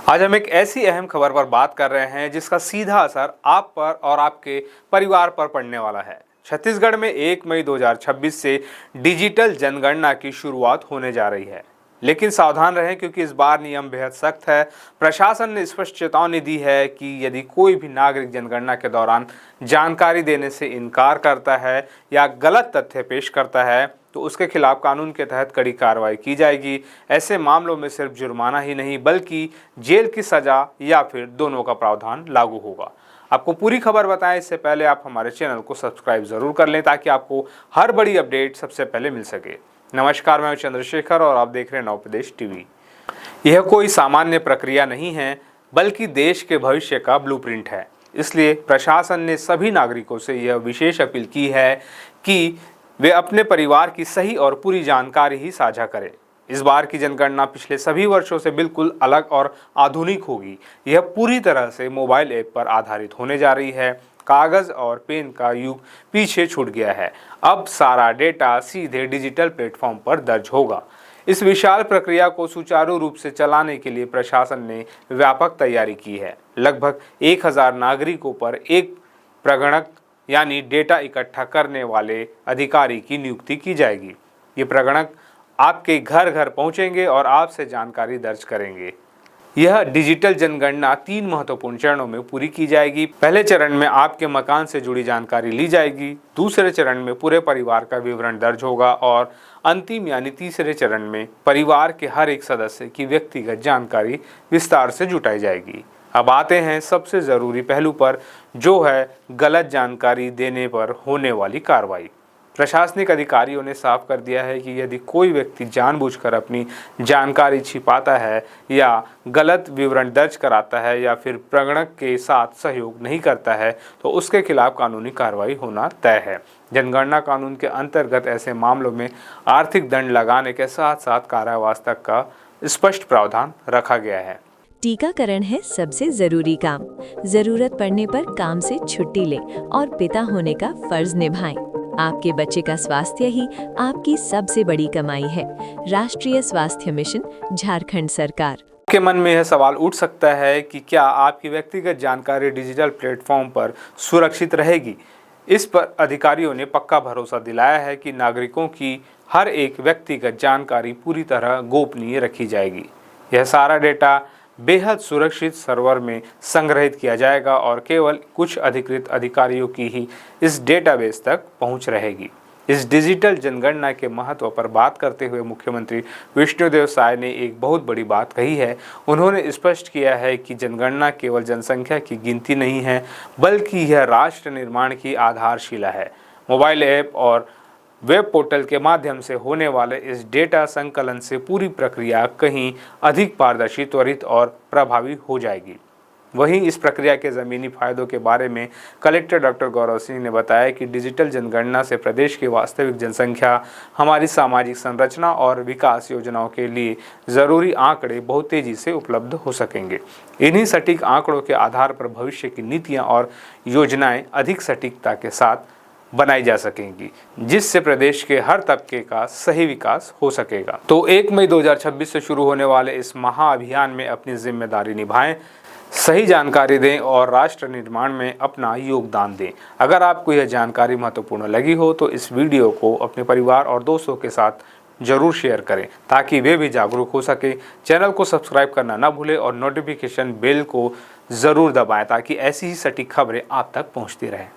आज हम एक ऐसी अहम खबर पर बात कर रहे हैं जिसका सीधा असर आप पर और आपके परिवार पर पड़ने वाला है। छत्तीसगढ़ में 1 मई 2026 से डिजिटल जनगणना की शुरुआत होने जा रही है। लेकिन सावधान रहें क्योंकि इस बार नियम बेहद सख्त है। प्रशासन ने स्पष्ट चेतावनी दी है कि यदि कोई भी नागरिक जनगणना के दौरान जानकारी देने से इनकार करता है या गलत तथ्य पेश करता है तो उसके खिलाफ कानून के तहत कड़ी कार्रवाई की जाएगी। ऐसे मामलों में सिर्फ जुर्माना ही नहीं बल्कि जेल की सजा या फिर दोनों का प्रावधान लागू होगा। आपको पूरी खबर बताएं इससे पहले आप हमारे चैनल को सब्सक्राइब जरूर कर लें ताकि आपको हर बड़ी अपडेट सबसे पहले मिल सके। नमस्कार, मैं चंद्रशेखर और आप देख रहे हैं नवप्रदेश टीवी। यह कोई सामान्य प्रक्रिया नहीं है बल्कि देश के भविष्य का ब्लूप्रिंट है। इसलिए प्रशासन ने सभी नागरिकों से यह विशेष अपील की है कि वे अपने परिवार की सही और पूरी जानकारी ही साझा करें। इस बार की जनगणना पिछले सभी वर्षों से बिल्कुल अलग और आधुनिक होगी। यह पूरी तरह से मोबाइल ऐप पर आधारित होने जा रही है। कागज और पेन का युग पीछे छूट गया है। अब सारा डेटा सीधे डिजिटल प्लेटफॉर्म पर दर्ज होगा। इस विशाल प्रक्रिया को सुचारू रूप से चलाने के लिए प्रशासन ने व्यापक तैयारी की है। लगभग 1000 नागरिकों पर एक प्रगणक यानी डेटा इकट्ठा करने वाले अधिकारी की नियुक्ति की जाएगी। ये प्रगणक आपके घर घर पहुंचेंगे और आपसे जानकारी दर्ज करेंगे। यह डिजिटल जनगणना 3 महत्वपूर्ण चरणों में पूरी की जाएगी। पहले चरण में आपके मकान से जुड़ी जानकारी ली जाएगी। दूसरे चरण में पूरे परिवार का विवरण दर्ज होगा और अंतिम यानी तीसरे चरण में परिवार के हर एक सदस्य की व्यक्तिगत जानकारी विस्तार से जुटाई जाएगी। अब आते हैं सबसे जरूरी पहलू पर, जो है गलत जानकारी देने पर होने वाली कार्रवाई। प्रशासनिक अधिकारियों ने साफ कर दिया है कि यदि कोई व्यक्ति जानबूझकर अपनी जानकारी छिपाता है या गलत विवरण दर्ज कराता है या फिर प्रगणक के साथ सहयोग नहीं करता है तो उसके खिलाफ कानूनी कार्रवाई होना तय है। जनगणना कानून के अंतर्गत ऐसे मामलों में आर्थिक दंड लगाने के साथ साथ कारावास तक का स्पष्ट प्रावधान रखा गया है। टीकाकरण है सबसे जरूरी काम। जरूरत पड़ने पर काम से छुट्टी लें और पिता होने का फर्ज निभाएं। आपके बच्चे का स्वास्थ्य ही आपकी सबसे बड़ी कमाई है। राष्ट्रीय स्वास्थ्य मिशन, झारखंड सरकार। आपके मन में यह सवाल उठ सकता है कि क्या आपकी व्यक्तिगत जानकारी डिजिटल प्लेटफॉर्म पर सुरक्षित रहेगी? इस पर अधिकारियों ने पक्का भरोसा दिलाया है कि नागरिकों की हर एक व्यक्तिगत जानकारी पूरी तरह गोपनीय रखी जाएगी। यह सारा डेटा बेहद सुरक्षित सर्वर में संग्रहित किया जाएगा और केवल कुछ अधिकृत अधिकारियों की ही इस डेटाबेस तक पहुंच रहेगी। इस डिजिटल जनगणना के महत्व पर बात करते हुए मुख्यमंत्री विष्णुदेव साय ने एक बहुत बड़ी बात कही है। उन्होंने स्पष्ट किया है कि जनगणना केवल जनसंख्या की गिनती नहीं है बल्कि यह राष्ट्र निर्माण की आधारशिला है। मोबाइल ऐप और वेब पोर्टल के माध्यम से होने वाले इस डेटा संकलन से पूरी प्रक्रिया कहीं अधिक पारदर्शी, त्वरित और प्रभावी हो जाएगी। वहीं इस प्रक्रिया के ज़मीनी फायदों के बारे में कलेक्टर डॉक्टर गौरव सिंह ने बताया कि डिजिटल जनगणना से प्रदेश की वास्तविक जनसंख्या, हमारी सामाजिक संरचना और विकास योजनाओं के लिए ज़रूरी आंकड़े बहुत तेज़ी से उपलब्ध हो सकेंगे। इन्हीं सटीक आंकड़ों के आधार पर भविष्य की नीतियाँ और योजनाएँ अधिक सटीकता के साथ बनाई जा सकेंगी, जिससे प्रदेश के हर तबके का सही विकास हो सकेगा। तो 1 मई 2026 से शुरू होने वाले इस महाअभियान में अपनी जिम्मेदारी निभाएं, सही जानकारी दें और राष्ट्र निर्माण में अपना योगदान दें। अगर आपको यह जानकारी महत्वपूर्ण लगी हो तो इस वीडियो को अपने परिवार और दोस्तों के साथ जरूर शेयर करें ताकि वे भी जागरूक हो सके। चैनल को सब्सक्राइब करना ना भूलें और नोटिफिकेशन बेल को ज़रूर दबाएं ताकि ऐसी ही सटीक खबरें आप तक पहुंचती रहें।